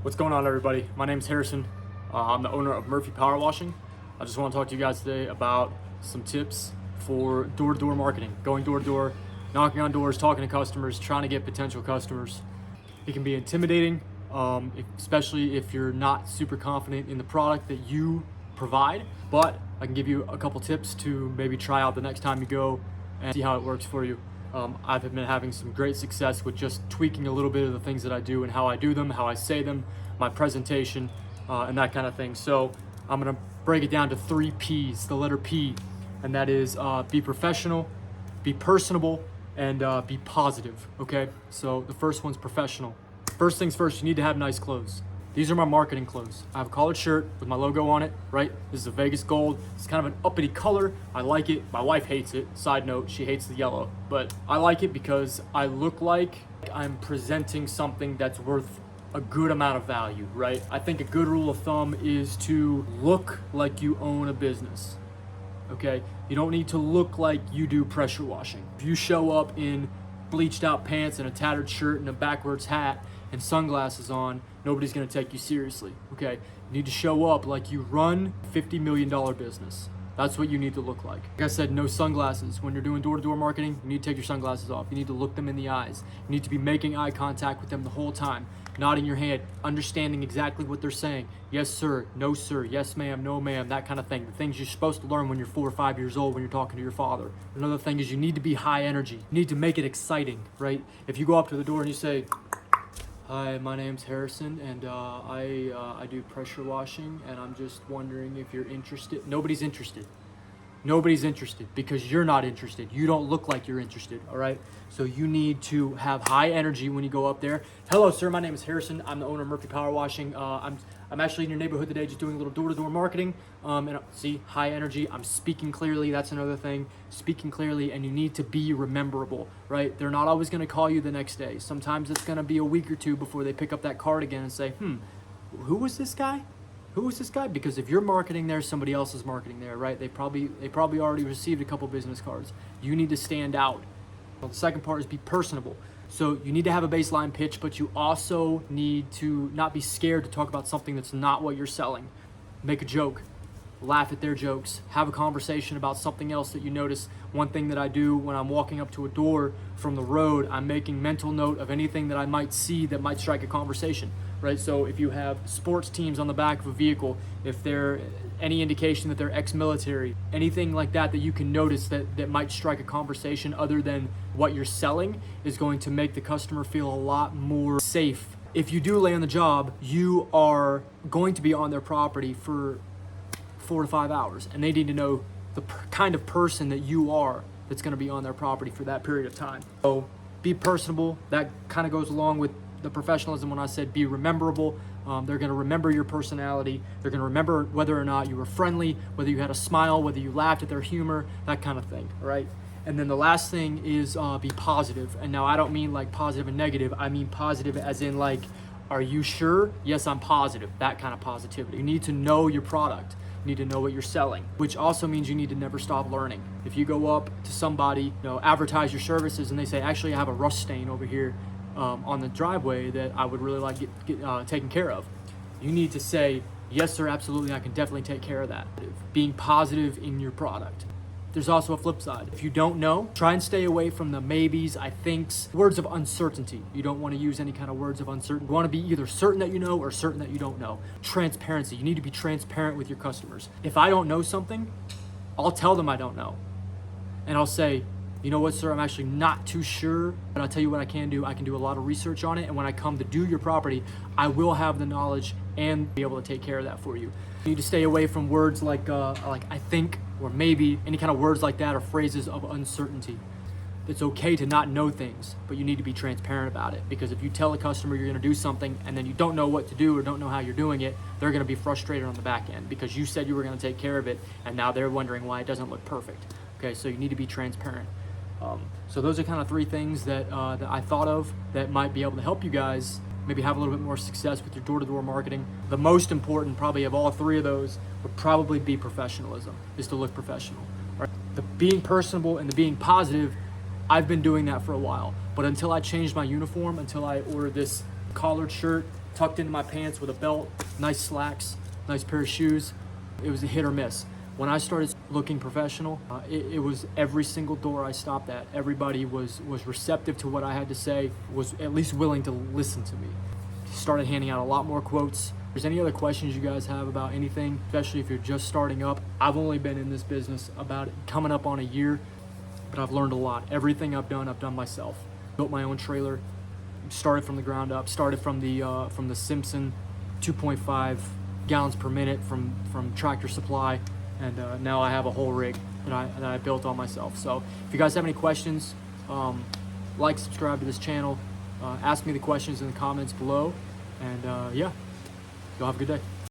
What's going on, everybody? My name is Harrison. I'm the owner of Murphy Power Washing. I just want to talk to you guys today about some tips for door-to-door marketing, going door-to-door, knocking on doors, talking to customers, trying to get potential customers. It can be intimidating, especially if you're not super confident in the product that you provide, but I can give you a couple tips to maybe try out the next time you go and see how it works for you. I've been having some great success with just tweaking a little bit of the things that I do and how I do them, how I say them, my presentation, and that kind of thing. So I'm gonna break it down to 3 P's, the letter P, and that is be professional, be personable, and be positive, okay? So the first one's professional. First things first, you need to have nice clothes. These are my marketing clothes. I have a collared shirt with my logo on it, right? This is a Vegas gold. It's kind of an uppity color. I like it. My wife hates it. Side note, she hates the yellow. But I like it because I look like I'm presenting something that's worth a good amount of value, right? I think a good rule of thumb is to look like you own a business, okay? You don't need to look like you do pressure washing. If you show up in bleached out pants and a tattered shirt and a backwards hat and sunglasses on, nobody's gonna take you seriously, okay? You need to show up like you run a $50 million business. That's what you need to look like. Like I said, no sunglasses. When you're doing door-to-door marketing, you need to take your sunglasses off. You need to look them in the eyes. You need to be making eye contact with them the whole time, nodding your head, understanding exactly what they're saying. Yes, sir, no, sir, yes, ma'am, no, ma'am, that kind of thing. The things you're supposed to learn when you're 4 or 5 years old when you're talking to your father. Another thing is you need to be high energy. You need to make it exciting, right? If you go up to the door and you say, "Hi, my name's Harrison, and I do pressure washing, and I'm just wondering if you're interested." Nobody's interested. Nobody's interested because you're not interested. You don't look like you're interested, all right? So you need to have high energy when you go up there. "Hello, sir, my name is Harrison. I'm the owner of Murphy Power Washing. I'm actually in your neighborhood today just doing a little door-to-door marketing." And see, high energy. I'm speaking clearly. That's another thing. Speaking clearly, and you need to be rememberable, right? They're not always going to call you the next day. Sometimes it's going to be a week or two before they pick up that card again and say, who was this guy? Who was this guy? Because if you're marketing there, somebody else is marketing there, right? They probably already received a couple business cards. You need to stand out. Well, the second part is be personable. So you need to have a baseline pitch, but you also need to not be scared to talk about something that's not what you're selling. Make a joke, laugh at their jokes, have a conversation about something else that you notice. One thing that I do when I'm walking up to a door from the road, I'm making mental note of anything that I might see that might strike a conversation, right? So if you have sports teams on the back of a vehicle, if they're any indication that they're ex-military, anything like that that you can notice that might strike a conversation other than what you're selling is going to make the customer feel a lot more safe. If you do land the job, you are going to be on their property for 4 to 5 hours, and they need to know the kind of person that you are that's going to be on their property for that period of time. So be personable. That kind of goes along with the professionalism when I said be rememberable. They're going to remember your personality. They're going to remember whether or not you were friendly, whether you had a smile, whether you laughed at their humor, that kind of thing, all right? And then the last thing is be positive. And now I don't mean like positive and negative. I mean positive as in like, are you sure? Yes, I'm positive. That kind of positivity. You need to know your product. You need to know what you're selling, which also means you need to never stop learning. If you go up to somebody, advertise your services, and they say, "Actually, I have a rust stain over here on the driveway that I would really like get taken care of," you need to say, "Yes, sir, absolutely, I can definitely take care of that." Being positive in your product. There's also a flip side. If you don't know, try and stay away from the maybes, I thinks, words of uncertainty. You don't want to use any kind of words of uncertainty. You want to be either certain that you know or certain that you don't know. Transparency. You need to be transparent with your customers. If I don't know something, I'll tell them I don't know. And I'll say, "You know what, sir, I'm actually not too sure, but I'll tell you what I can do. I can do a lot of research on it, and when I come to do your property, I will have the knowledge and be able to take care of that for you." You need to stay away from words like "I think" or "maybe," any kind of words like that or phrases of uncertainty. It's okay to not know things, but you need to be transparent about it, because if you tell a customer you're going to do something and then you don't know what to do or don't know how you're doing it, they're going to be frustrated on the back end because you said you were going to take care of it, and now they're wondering why it doesn't look perfect. Okay, so you need to be transparent. So those are kind of 3 things that I thought of that might be able to help you guys maybe have a little bit more success with your door-to-door marketing. The most important probably of all 3 of those would probably be professionalism, is to look professional. Right? The being personable and the being positive, I've been doing that for a while, but until I changed my uniform, until I ordered this collared shirt tucked into my pants with a belt, nice slacks, nice pair of shoes. It was a hit or miss. When I started looking professional, it was every single door I stopped at. Everybody was receptive to what I had to say, was at least willing to listen to me. Started handing out a lot more quotes. If there's any other questions you guys have about anything, especially if you're just starting up, I've only been in this business about coming up on a year, but I've learned a lot. Everything I've done myself. Built my own trailer, started from the ground up, started from the Simpson 2.5 gallons per minute from Tractor Supply, and now I have a whole rig that I built all myself. So if you guys have any questions, like, subscribe to this channel, ask me the questions in the comments below, and yeah, y'all have a good day.